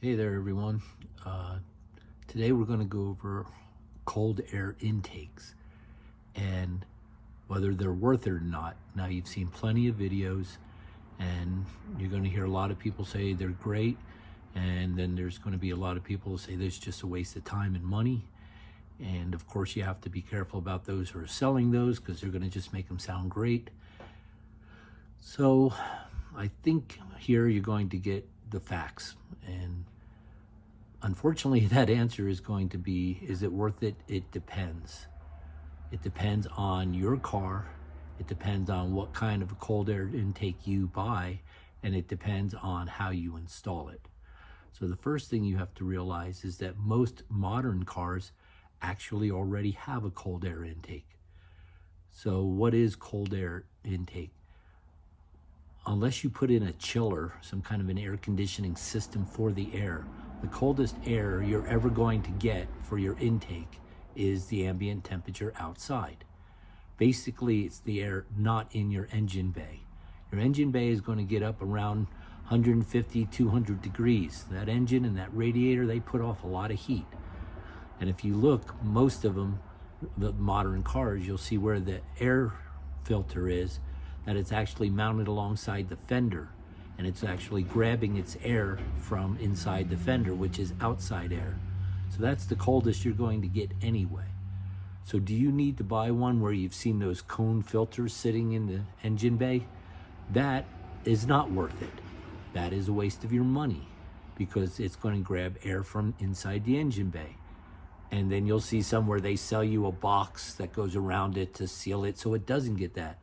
Hey there, everyone. Uh, Today we're going to go over cold air intakes and whether they're worth it or not. Now, you've seen plenty of videos, and you're going to hear a lot of people say they're great, and then there's going to be a lot of people who say this is just a waste of time and money. And of course, you have to be careful about those who are selling those because they're going to just make them sound great. So, I think here you're going to get the facts, and unfortunately, that answer is going to be, is it worth it? It depends. It depends on your car. It depends on what kind of cold air intake you buy, and it depends on how you install it. So the first thing you have to realize is that most modern cars actually already have a cold air intake. So what is cold air intake? Unless you put in a chiller, some kind of an air conditioning system for the air, the coldest air you're ever going to get for your intake is the ambient temperature outside. Basically, it's the air not in your engine bay. Your engine bay is going to get up around 150, 200 degrees. That engine and that radiator, they put off a lot of heat. And if you look, most of them, the modern cars, you'll see where the air filter is, that it's actually mounted alongside the fender, and it's actually grabbing its air from inside the fender, which is outside air. So that's the coldest you're going to get anyway. So do you need to buy one where you've seen those cone filters sitting in the engine bay? That is not worth it. That is a waste of your money because it's going to grab air from inside the engine bay. And then you'll see somewhere they sell you a box that goes around it to seal it so it doesn't get that.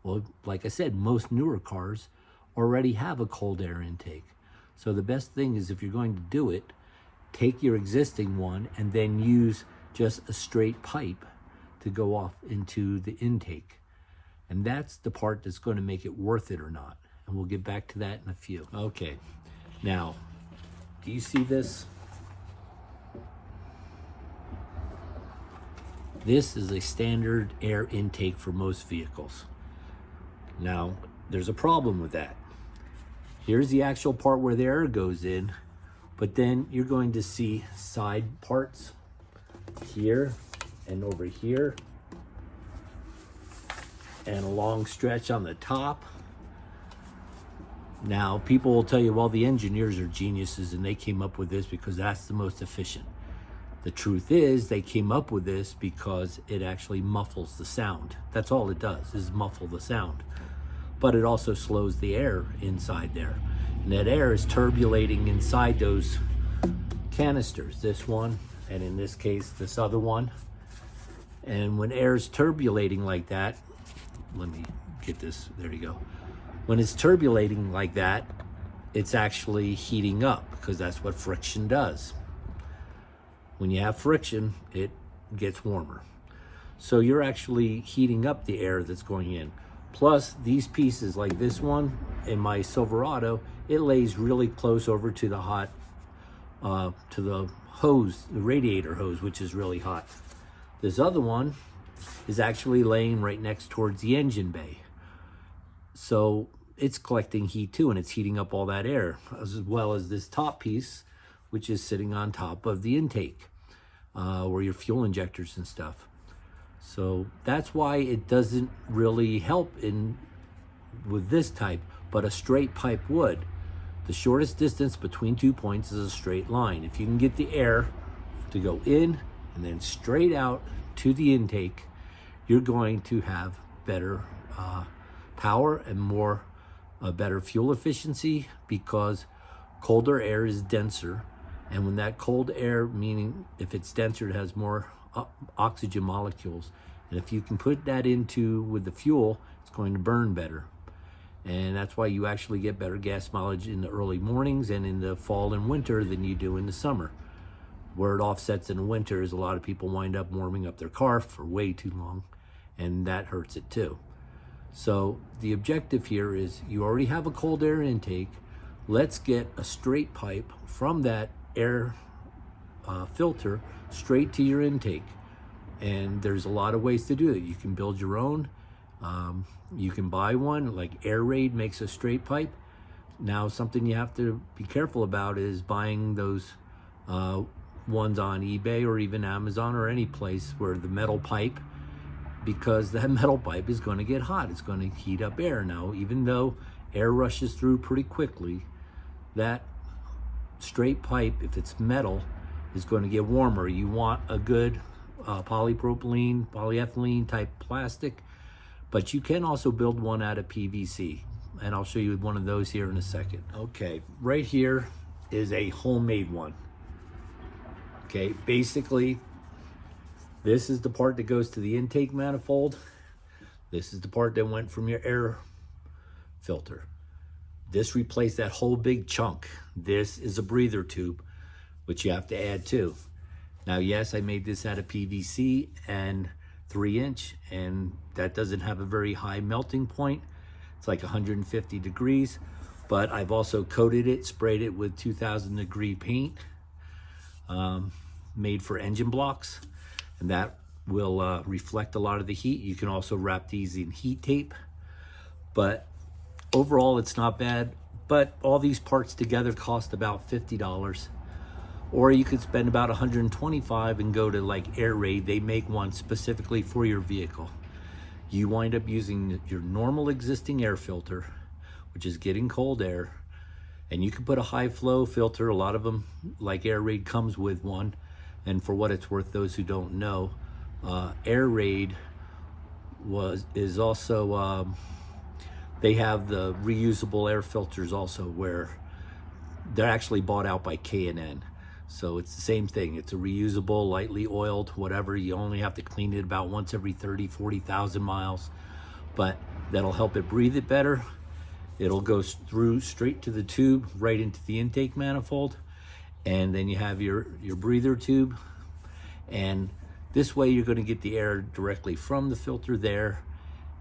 Well, like I said, most newer cars already have a cold air intake. So the best thing is, if you're going to do it, take your existing one and then use just a straight pipe to go off into the intake. And that's the part that's going to make it worth it or not. And we'll get back to that in a few. Okay, now, do you see this? This is a standard air intake for most vehicles. Now, there's a problem with that. Here's the actual part where the air goes in, but then you're going to see side parts here and over here, and a long stretch on the top. Now, people will tell you, well, the engineers are geniuses and they came up with this because that's the most efficient. The truth is, they came up with this because it actually muffles the sound. That's all it does, is muffle the sound. But it also slows the air inside there. And that air is turbulating inside those canisters, this one, and in this case, this other one. And when air is turbulating like that, let me get this, there you go. When it's turbulating like that, it's actually heating up because that's what friction does. When you have friction, it gets warmer. So you're actually heating up the air that's going in. Plus, these pieces like this one in my Silverado, it lays really close over to the hot, to the hose, the radiator hose, which is really hot. This other one is actually laying right next towards the engine bay. So it's collecting heat too, and it's heating up all that air, as well as this top piece, which is sitting on top of the intake, where your fuel injectors and stuff. So that's why it doesn't really help with this type, but a straight pipe would. The shortest distance between 2 points is a straight line. If you can get the air to go in and then straight out to the intake, you're going to have better power and better fuel efficiency, because colder air is denser. And when that cold air, meaning if it's denser, it has more oxygen molecules. And if you can put that with the fuel, it's going to burn better. And that's why you actually get better gas mileage in the early mornings and in the fall and winter than you do in the summer. Where it offsets in the winter is a lot of people wind up warming up their car for way too long, and that hurts it too. So the objective here is, you already have a cold air intake. Let's get a straight pipe from that air filter straight to your intake. And there's a lot of ways to do it. You can build your own. You can buy one, like Air Raid makes a straight pipe. Now, something you have to be careful about is buying those ones on eBay or even Amazon or any place where the metal pipe, because that metal pipe is going to get hot. It's going to heat up air. Now, even though air rushes through pretty quickly, that straight pipe, if it's metal, is going to get warmer. You want a good polypropylene, polyethylene type plastic, but you can also build one out of PVC. And I'll show you one of those here in a second. Okay, right here is a homemade one. Okay, basically, this is the part that goes to the intake manifold. This is the part that went from your air filter. This replaced that whole big chunk. This is a breather tube, which you have to add too. Now, yes, I made this out of PVC and 3-inch, and that doesn't have a very high melting point. It's like 150 degrees, but I've also coated it, sprayed it with 2000 degree paint made for engine blocks, and that will reflect a lot of the heat. You can also wrap these in heat tape, but overall it's not bad. But all these parts together cost about $50, or you could spend about $125 and go to like Air Raid. They make one specifically for your vehicle. You wind up using your normal existing air filter, which is getting cold air, and you can put a high flow filter. A lot of them, like Air Raid, comes with one. And for what it's worth, those who don't know, Air Raid is also, they have the reusable air filters also, where they're actually bought out by K&N. So it's the same thing. It's a reusable, lightly oiled, whatever. You only have to clean it about once every 30, 40,000 miles. But that'll help it breathe it better. It'll go through straight to the tube, right into the intake manifold. And then you have your breather tube. And this way you're going to get the air directly from the filter there.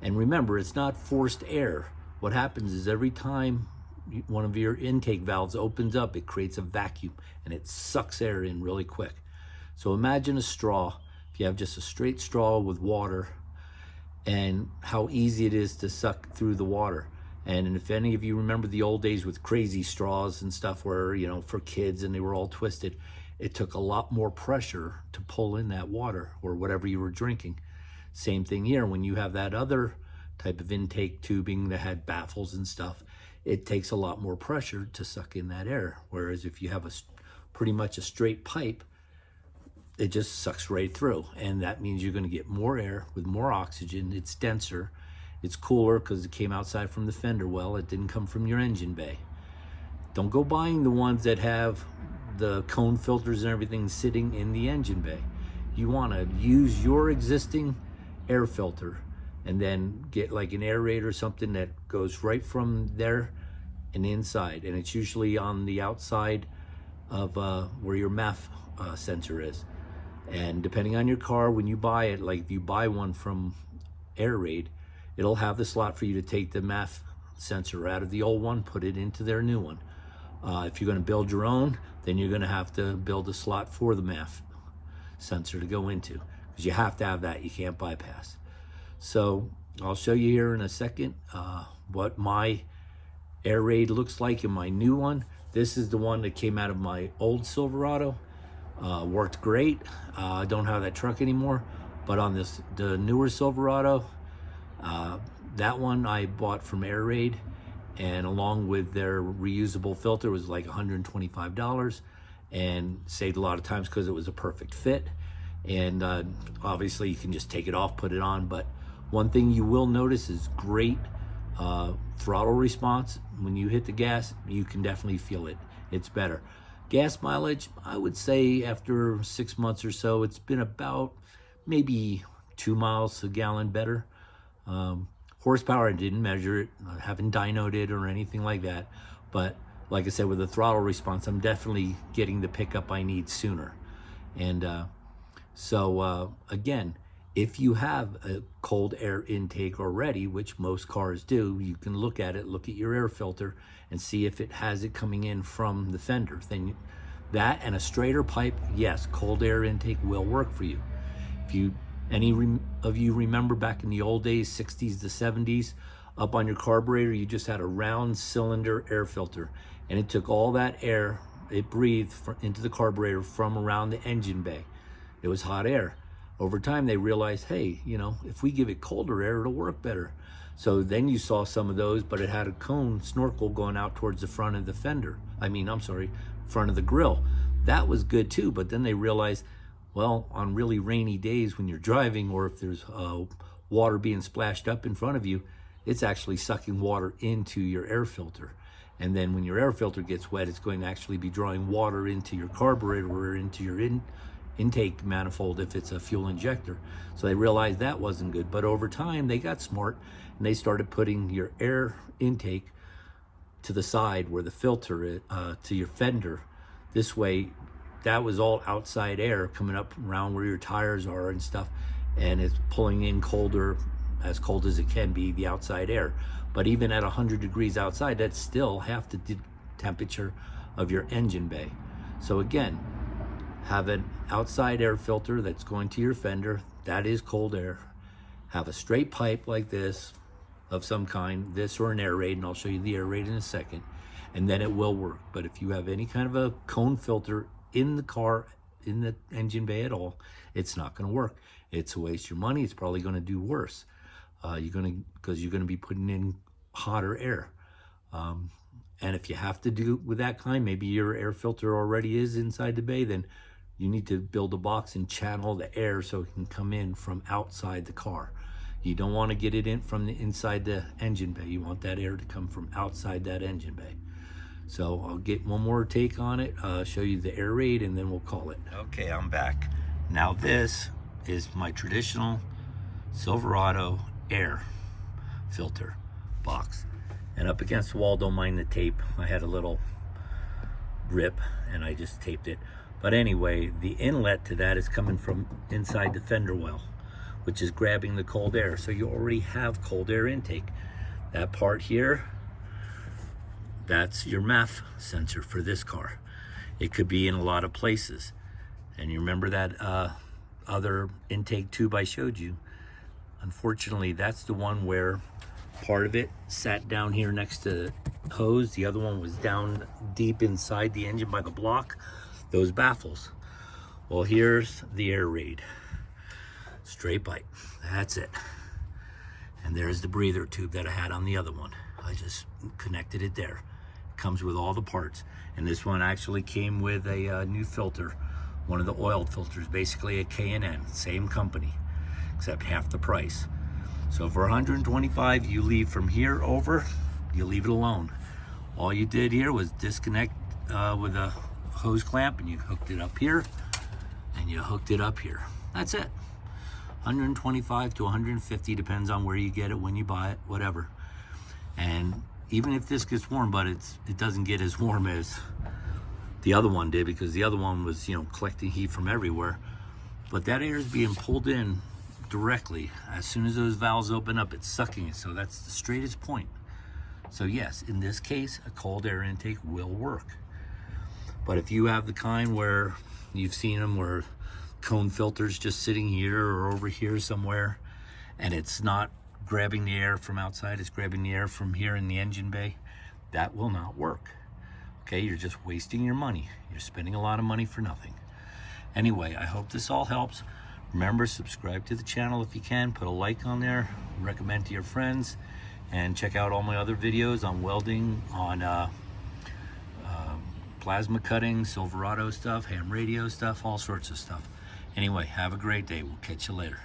And remember, it's not forced air. What happens is every time one of your intake valves opens up, it creates a vacuum and it sucks air in really quick. So imagine a straw. If you have just a straight straw with water, and how easy it is to suck through the water. And if any of you remember the old days with crazy straws and stuff where, you know, for kids, and they were all twisted, it took a lot more pressure to pull in that water or whatever you were drinking. Same thing here. When you have that other type of intake tubing that had baffles and stuff, it takes a lot more pressure to suck in that air. Whereas if you have pretty much a straight pipe, it just sucks right through. And that means you're going to get more air with more oxygen. It's denser. It's cooler because it came outside from the fender well. It didn't come from your engine bay. Don't go buying the ones that have the cone filters and everything sitting in the engine bay. You want to use your existing air filter and then get like an Air Raid or something that goes right from there and inside. And it's usually on the outside of where your MAF sensor is. And depending on your car, when you buy it, like if you buy one from Air Raid, it'll have the slot for you to take the MAF sensor out of the old one, put it into their new one. If you're going to build your own, then you're going to have to build a slot for the MAF sensor to go into, because you have to have that. You can't bypass. So I'll show you here in a second what my Air Raid looks like in my new one. This is the one that came out of my old Silverado. Worked great. I don't have that truck anymore, but on the newer Silverado, that one I bought from Air Raid, and along with their reusable filter was like $125, and saved a lot of times because it was a perfect fit. And obviously you can just take it off, put it on. But one thing you will notice is great throttle response. When you hit the gas, you can definitely feel it. It's better. Gas mileage, I would say after 6 months or so, it's been about maybe 2 miles a gallon better. Horsepower, I didn't measure it. I haven't dynoed it or anything like that. But like I said, with the throttle response, I'm definitely getting the pickup I need sooner. And so again, if you have a cold air intake already, which most cars do, you can look at it, look at your air filter, and see if it has it coming in from the fender. Then that and a straighter pipe, yes, cold air intake will work for you. If you, any of you remember back in the old days, 60s to 70s, up on your carburetor, you just had a round cylinder air filter, and it took all that air it breathed into the carburetor from around the engine bay. It was hot air. Over time, they realized, hey, you know, if we give it colder air, it'll work better. So then you saw some of those, but it had a cone snorkel going out towards the front of the fender. Front of the grill. That was good too, but then they realized, well, on really rainy days when you're driving, or if there's water being splashed up in front of you, it's actually sucking water into your air filter. And then when your air filter gets wet, it's going to actually be drawing water into your carburetor or into your intake manifold if it's a fuel injector. So they realized that wasn't good. But over time, they got smart and they started putting your air intake to the side where the filter is, to your fender. This way, that was all outside air coming up around where your tires are and stuff, and it's pulling in colder, as cold as it can be, the outside air. But even at 100 degrees outside, that's still half the temperature of your engine bay. So again, have an outside air filter that's going to your fender. That is cold air. Have a straight pipe like this of some kind, this or an air raid, and I'll show you the air raid in a second, and then it will work. But if you have any kind of a cone filter in the car, in the engine bay at all, it's not going to work. It's a waste of your money. It's probably going to do worse. Because you're going to be putting in hotter air. And if you have to do with that kind, maybe your air filter already is inside the bay, then you need to build a box and channel the air so it can come in from outside the car. You don't want to get it in from the inside the engine bay. You want that air to come from outside that engine bay. So I'll get one more take on it, show you the air raid, and then we'll call it. Okay, I'm back. Now this is my traditional Silverado air filter box, and up against the wall, don't mind the tape, I had a little rip and I just taped it. But anyway, the inlet to that is coming from inside the fender well, which is grabbing the cold air. So you already have cold air intake. That part here, that's your MAF sensor for this car. It could be in a lot of places. And you remember that other intake tube I showed you? Unfortunately, that's the one where part of it sat down here next to the hose. The other one was down deep inside the engine by the block, those baffles. Well, here's the air raid. Straight pipe, that's it. And there's the breather tube that I had on the other one. I just connected it there. It comes with all the parts. And this one actually came with a new filter, one of the oiled filters, basically a K&N, same company, except half the price. So for $125, you leave from here over, you leave it alone. All you did here was disconnect with a hose clamp, and you hooked it up here, and you hooked it up here. That's it. 125 to 150, depends on where you get it, when you buy it, whatever. And even if this gets warm, but it doesn't get as warm as the other one did, because the other one was, you know, collecting heat from everywhere. But that air is being pulled in directly. As soon as those valves open up, it's sucking it. So that's the straightest point. So yes, in this case, a cold air intake will work. But if you have the kind where you've seen them where cone filters just sitting here or over here somewhere, and it's not grabbing the air from outside, it's grabbing the air from here in the engine bay, that will not work. Okay, you're just wasting your money. You're spending a lot of money for nothing. Anyway, I hope this all helps. Remember, subscribe to the channel if you can, put a like on there, recommend to your friends, and check out all my other videos on welding, on plasma cutting, Silverado stuff, ham radio stuff, all sorts of stuff. Anyway, have a great day. We'll catch you later.